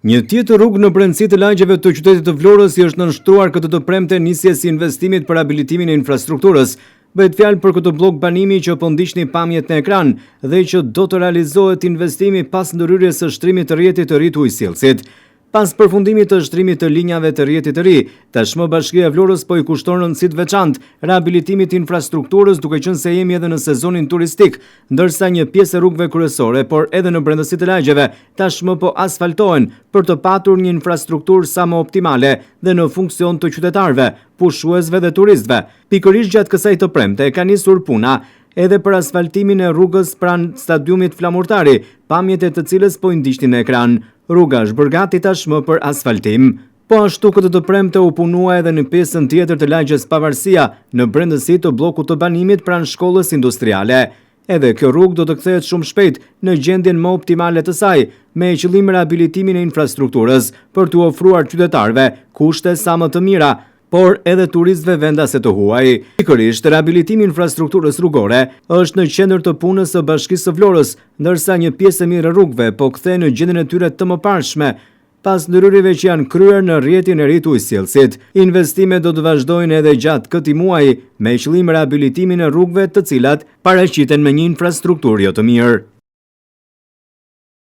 Një tjetër rrugë në brendësi të lagjeve të qytetit të Vlorës i është nënshtruar këtë të premte nisjes së investimit për habilitimin e infrastrukturës. Bëhet fjalë për këtë blok banimi që po ndiqni pamjet në ekran dhe që do të realizohet investimi pas ndërhyrjes së shtrimit të rrjetit të ri të ujësjellësit. Pas përfundimit të shtrimit të linjave të rrjetit të ri, tashmë Bashkia e Vlorës po i kushton rëndësi të veçantë rihabilitimit të infrastrukturës, duke qenë se jemi edhe në sezonin turistik, ndërsa një pjesë e rrugëve kryesore, por edhe në brendësi të lagjeve, tashmë po asfaltohen për të patur një infrastrukturë sa më optimale dhe në funksion të qytetarëve, pushuesve dhe turistëve. Pikërisht gjatë kësaj të premte ka nisur puna edhe për asfaltimin e rrugës pranë stadiumit Flamurtari, pamjet e të cilës po i ndiqni në ekran. Rruga është bërë gati tashmë për asfaltim. Po ashtu këtë të premte u punua edhe në pjesën tjetër të lagjes Pavarësia, në brendësi të bllokut të banimit pranë shkollës industriale. Edhe kjo rrugë do të kthehet shumë shpejt në gjendjen më optimale të saj, me qëllim rihabilitimin e infrastrukturës për t'u ofruar qytetarëve kushte sa më të mira, por edhe turistëve vendase të huaj. Pikërisht, rihabilitimi i infrastrukturës rrugore është në qendër të punës së Bashkisë së Vlorës, ndërsa një pjesë e mirë e rrugëve po kthehen në gjendjen e tyre të mëparshme pas ndërhyrjeve që janë kryer në rrjetin e ri të ujësjellësit. Investimet do të vazhdojnë edhe gjatë këtij muaji me qëllim rihabilitimin e rrugëve të cilat paraqiten me një infrastrukturë jo të mirë.